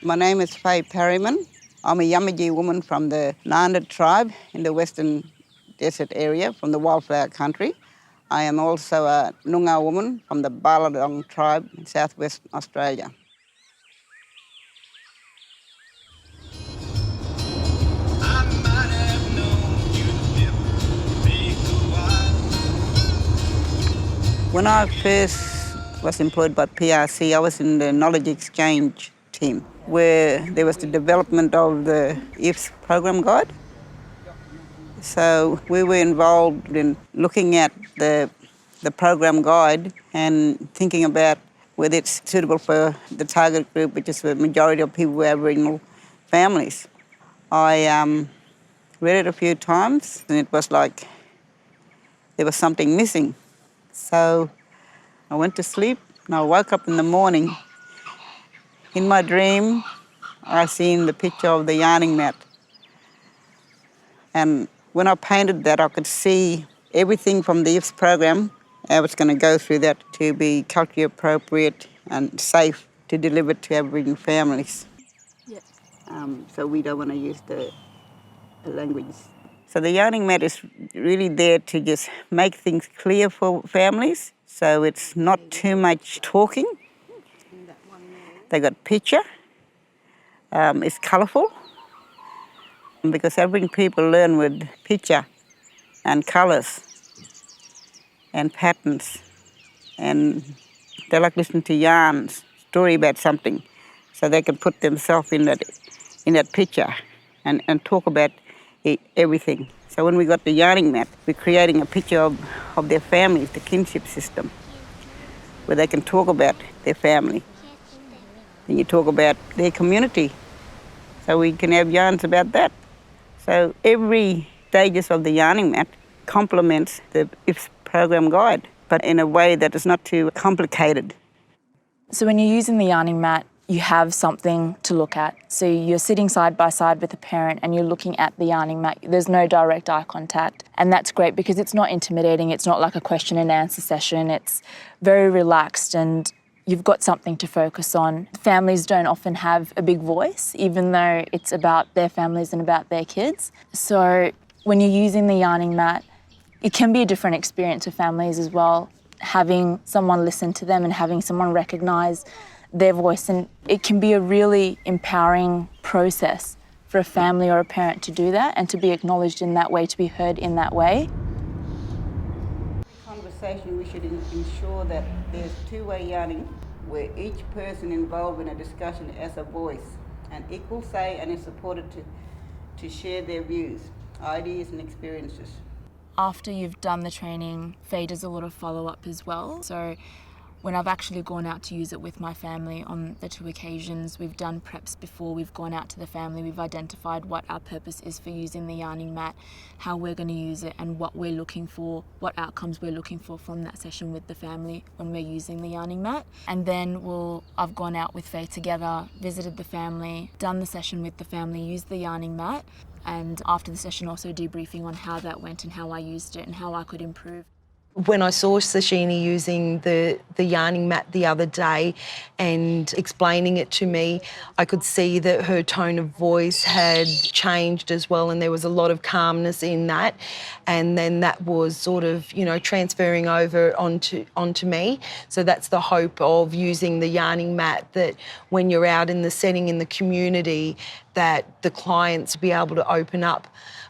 My name is Faye Perryman. I'm a Yamatji woman from the Nanda tribe in the Western Desert area from the Wildflower Country. I am also a Noongar woman from the Baladong tribe in southwest Australia. When I first was employed by PRC, I was in the knowledge exchange team where there was the development of the IFS program guide. So we were involved in looking at the program guide and thinking about whether it's suitable for the target group, which is the majority of people with Aboriginal families. I read it a few times and it was like there was something missing. So I went to sleep and I woke up in the morning. In my dream, I seen the picture of the yarning mat. And when I painted that, I could see everything from the IFS program. I was going to go through that to be culturally appropriate and safe to deliver to Aboriginal families. Yeah. So we don't want to use the language. So the yarning mat is really there to just make things clear for families. So it's not too much talking. They got picture. It's colourful. Because Aboriginal people learn with picture and colours and patterns, and they like listening to yarns, story about something, so they can put themselves in that picture and talk about everything. So when we got the yarning mat, we're creating a picture of their families, the kinship system, where they can talk about their family. And you talk about their community, so we can have yarns about that. So every stages of the yarning mat complements the IFS program guide, but in a way that is not too complicated. So when you're using the yarning mat, you have something to look at. So you're sitting side by side with a parent and you're looking at the yarning mat. There's no direct eye contact. And that's great because it's not intimidating. It's not like a question and answer session. It's very relaxed and you've got something to focus on. Families don't often have a big voice, even though it's about their families and about their kids. So when you're using the yarning mat, it can be a different experience for families as well, having someone listen to them and having someone recognise their voice. And it can be a really empowering process for a family or a parent to do that and to be acknowledged in that way, to be heard in that way. Conversation, we should ensure that there's two-way yarning where each person involved in a discussion has a voice and equal say and is supported to share their views, ideas and experiences. After you've done the training, Faye does a lot of follow-up as well. So when I've actually gone out to use it with my family on the 2 occasions, we've done preps before we've gone out to the family. We've identified what our purpose is for using the yarning mat, how we're going to use it and what we're looking for, what outcomes we're looking for from that session with the family when we're using the yarning mat. And then I've gone out with Faye together, visited the family, done the session with the family, used the yarning mat, and after the session also debriefing on how that went and how I used it and how I could improve. When I saw Sashini using the yarning mat the other day and explaining it to me, I could see that her tone of voice had changed as well, and there was a lot of calmness in that. And then that was sort of, transferring over onto me. So that's the hope of using the yarning mat, that when you're out in the setting in the community, that the clients be able to open up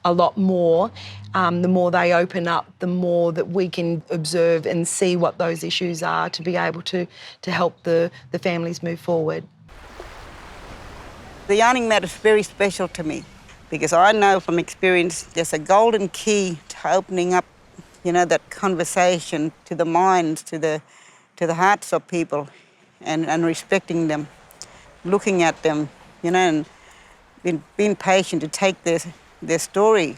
a lot more. The more they open up, the more that we can observe and see what those issues are to be able to help the families move forward. The yarning mat is very special to me because I know from experience there's a golden key to opening up, that conversation to the minds, to the hearts of people and respecting them, looking at them, and being patient to take their story.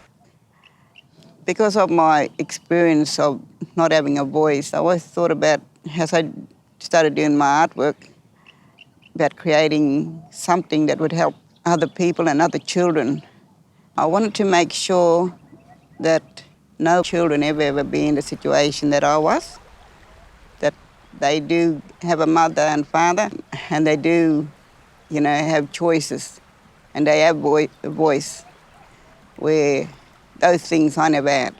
Because of my experience of not having a voice, I always thought about, as I started doing my artwork, about creating something that would help other people and other children. I wanted to make sure that no children ever be in the situation that I was, that they do have a mother and father, and they do have choices, and they have a voice where those things I never had.